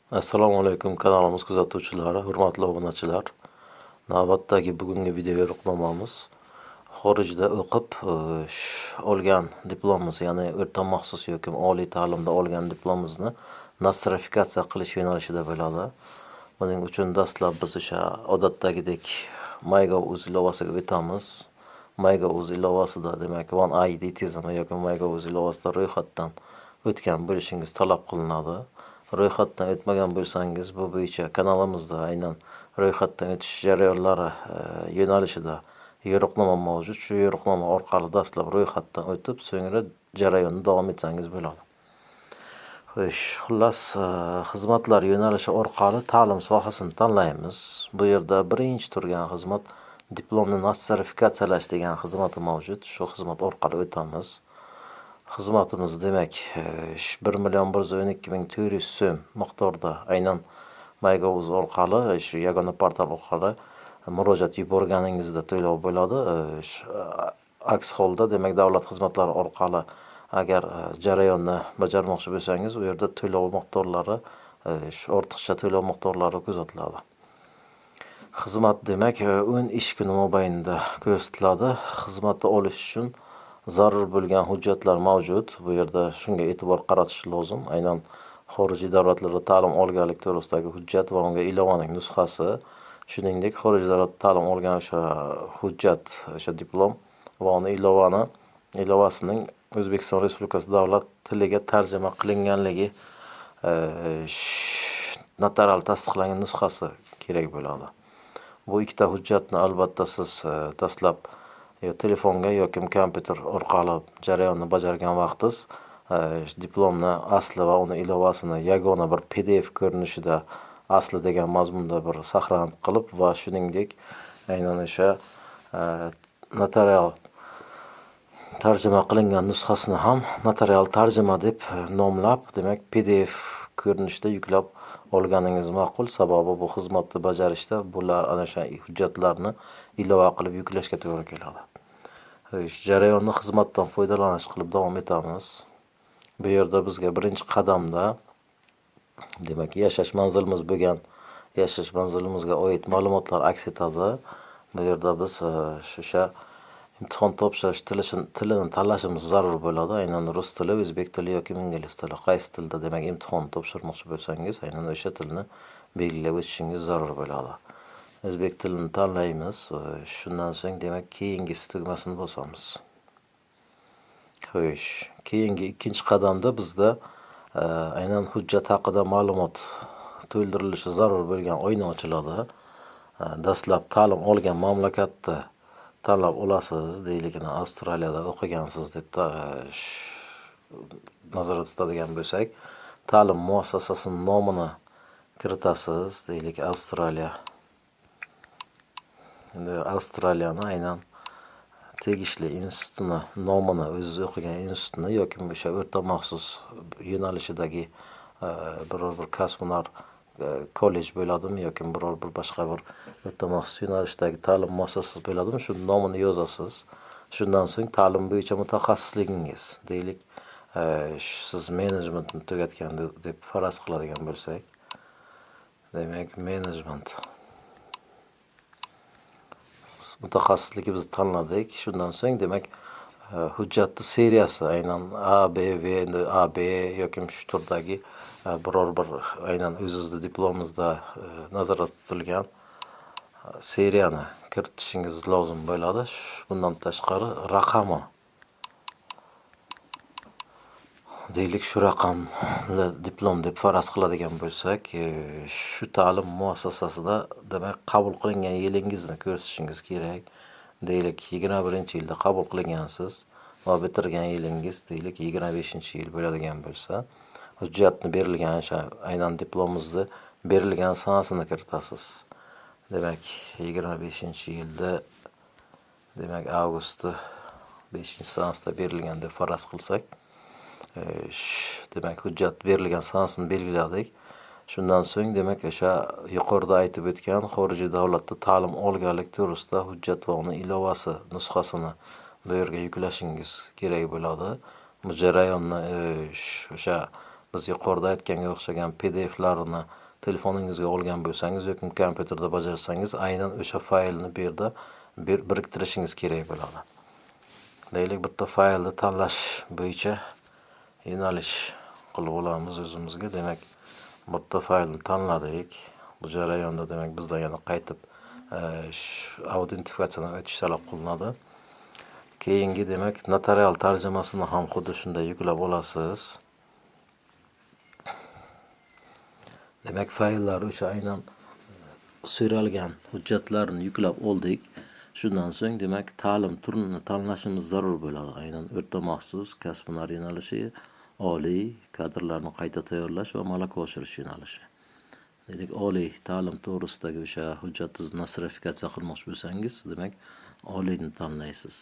Assalomu alaykum kanalimiz kuzatuvchilari, hurmatli obunachilar. Navbatdagi bugungi video yo'riqnomamiz xorijda o'qib olgan diplomimiz, ya'ni o'rta maxsus yoki oliy ta'limda olgan diplomimizni nostrifikatsiya qilish yo'nalishida bo'ladi. Buning uchun dastlab biz o'sha odatdagidek MyGov.uz ilovasiga o'tamiz. MyGov.uz ilovasida demak OneID tizimi yoki MyGov.uz ilovasida ro'yxatdan o'tgan bo'lishingiz talab qilinadi. Ro'yxatdan o'tmagan bo'lsangiz, bu bo'yicha kanalimizda aynan ro'yxatdan o'tish jarayonlari yo'nalishida yo'riqnoma mavjud. Shu yo'riqnoma orqali dastlab ro'yxatdan o'tib, so'ngra jarayonni davom etsangiz bo'ladi. Xo'sh, xullas, xizmatlar yo'nalishi orqali ta'lim sohasini tanlaymiz. Bu yerda birinchi turgan xizmat diplomni nostrifikatsiyalash degan xizmati mavjud. Shu xizmat orqali o'tamiz. Xizmatimiz demak 1,112,400 so'm miqdorda aynan MyGov.uz orqali, shu yagona portal orqali murojaat yuborganingizda to'lov bo'ladi. Aks holda demak davlat xizmatlari orqali agar jarayonni bajarmoqchi bo'lsangiz, u yerda to'lov miqdorlari, ortiqcha to'lov miqdorlari kuzatiladi. Xizmat demak 10 ish kuni mobaynida ko'rsatiladi. Xizmatni olish uchun zarur bo'lgan hujjatlar mavjud. Bu yerda shunga e'tibor qaratish lozim. Aynan xorijiy davlatlarda ta'lim olganlik to'g'risidagi hujjat va unga ilovaning nusxasi, shuningdek xorijiy davlatda ta'lim olgan o'sha hujjat, o'sha diplom va uni ilovasining O'zbekiston Respublikasi davlat tiliga tarjima qilinganligi notarial tasdiqlangan nusxasi kerak bo'ladi. Bu ikkita hujjatni albatta siz dastlab telefonga yoki kompyuter orqali jarayonni bajargan vaqtingiz diplomni asli va uni ilovasini yagona bir PDF ko'rinishida asli degan mazmunda bir saqlanib qilib va shuningdek aynan o'sha notarial tarjima qilingan nusxasini ham notarial tarjima deb nomlab, demak PDF ko'rinishida yuklab olganingiz ma'qul. Sababi bu xizmatni bajarishda bular ana o'sha hujjatlarni ilova qilib yuklashga to'g'ri keladi. Jarayonni xizmatdan foydalanish qilib davom etamiz. Bu yerda bizga birinchi qadamda demak yashash manzilimiz bo'lgan yashash manzilimizga oid ma'lumotlar aks etadi. Bu yerda biz o'sha imtihon topshirish tilini tanlashimiz zarur bo'ladi. Aynan rus tili, o'zbek tili yoki ingliz tili. Qaysi tilda demak imtihon topshirmoqchi bo'lsangiz, aynan o'sha tilni belgilab o'tishingiz zarur bo'ladi. O'zbek tilini tanlaymiz. Shundan so'ng demak keyingisi tugmasini bosamiz. Xo'sh, keyingi ikkinchi qadamda bizda aynan hujjat haqida ma'lumot to'ldirilishi zarur bo'lgan oyna ochiladi. Dastlab ta'lim olgan mamlakatda tanlab olasiz. Deylik, Avstraliyada o'qigansiz deb nazarda tutadigan bo'lsak, ta'lim muassasasining nomini kiritasiz. Deylik, Avstraliya. Endi Avstraliyani aynan tegishli institutini nomini, o'zingiz o'qigan institutni yoki o'sha o'rta maxsus yo'nalishidagi biror bir kasb-hunar kollej bo'ladimi yoki biror bir boshqa bir o'rta maxsus yo'nalishdagi ta'lim muassasasi bo'ladimi, shu nomini yozasiz. Shundan so'ng ta'lim bo'yicha mutaxassisligingiz, deylik, siz menejmentni tugatgan deb faraz qiladigan bo'lsak, demak menejment mutaxassisligi biz tanladik. Shundan so'ng demak hujjatni seriyasi aynan A, B, V, endi A, B yoki shu turdagi biror bir aynan o'zingizning diplomingizda nazarda tutilgan seriyani kiritishingiz lozim bo'ladi. Bundan tashqari raqami, deylik, shu raqamli diplom deb faraz qiladigan bo'lsak, shu ta'lim muassasasida demak qabul qilingan yilingizni ko'rsatishingiz kerak. Deylik, 21-yilda qabul qilingansiz va bitirgan yilingiz deylik 25-yil bo'ladigan bo'lsa, hujjatni berilgan o'sha aynan diplomingizni berilgan sanasini kiritasiz. Demak, 25-yilda demak avgust 5-sanasida berilgan deb faraz qilsak, demak hujjat berilgan sanasini belgiladik. Shundan so'ng demak o'sha yuqorida aytib o'tgan xorijiy davlatda ta'lim olganlik to'g'risida hujjat va uni ilovasi nusxasini bu yerga yuklashingiz kerak bo'ladi. Bu jarayonni o'sha biz yuqorida aytganga o'xshagan PDF'larini telefoningizga olgan bo'lsangiz yoki kompyuterda bajarsangiz, aynan o'sha faylni bu yerda biriktirishingiz kerak bo'ladi. Deylik, bitta faylni tanlash bo'yicha yo'nalish qilib olamiz o'zimizga. Demak, bitta faylni tanladik. Bu jarayonda demak bizda yana qaytib autentifikatsiyadan o'tish talab qilinadi. Keyingi demak notarial tarjimasini ham xuddi shunday yuklab olasiz. Demak, fayllar o'sha aynan so'ralgan hujjatlarni yuklab oldik. Shundan so'ng demak ta'lim turini tanlashimiz zarur bo'ladi. Aynan o'rta maxsus, kasb-hunar yo'nalishi, oliy, kadrlarni qayta tayyorlash va malaka oshirish yo'nalishi. Demak, oliy ta'lim to'g'risidagi o'sha hujjatingizni nostrifikatsiya qilmoqchi bo'lsangiz, demak oliyni tanlaysiz.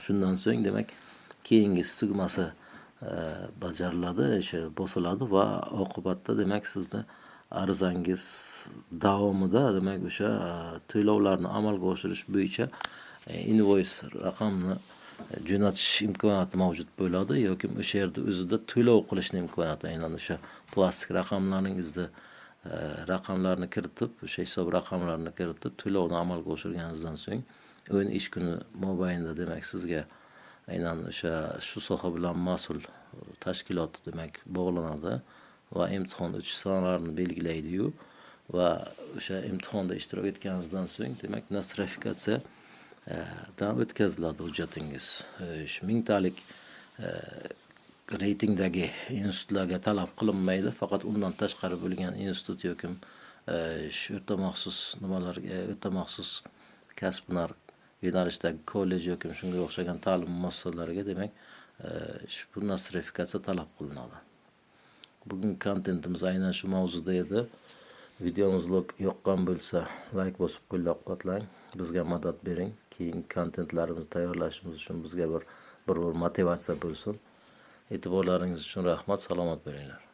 Shundan so'ng demak keyingi tugmasi bajariladi, bosiladi va oqibatda demak sizni arizangiz davomida demak o'sha to'lovlarni amalga oshirish bo'yicha invoice raqamni jo'natish imkoniyati mavjud bo'ladi yoki o'sha yerda o'zida to'lov qilishni imkoniyati, aynan o'sha plastik raqamlaringizda raqamlarni kiritib, o'sha hisob raqamlarini kiritib to'lovni amalga oshirganingizdan so'ng 10 ish kuni mobaynida demak sizga aynan o'sha shu soha bilan mas'ul tashkilot demak bog'lanadi va imtihon o'tish sanalarini belgilaydi-yu va o'sha imtihonda ishtirok etganingizdan so'ng demak nostrifikatsiya dan o'tkaziladi hujjatingiz. 1000talik reytingdagi institutlarga talab qilinmaydi, faqat undan tashqari bo'lgan institut yoki o'rta maxsus nimalarga, o'rta maxsus kasb-hunar yo'nalishdagi kollej yoki shunga o'xshagan ta'lim muassasalariga demak bu nostrifikatsiya talab qilinadi. Bugungi kontentimiz aynan shu mavzuda edi. Videomiz yoqqan bo'lsa, like bosib qo'llab-quvvatlang, bizga madad bering. Keyingi kontentlarimizni tayyorlashimiz uchun bizga bir motivatsiya bo'lsin. E'tiborlaringiz uchun rahmat, salomat bo'linglar.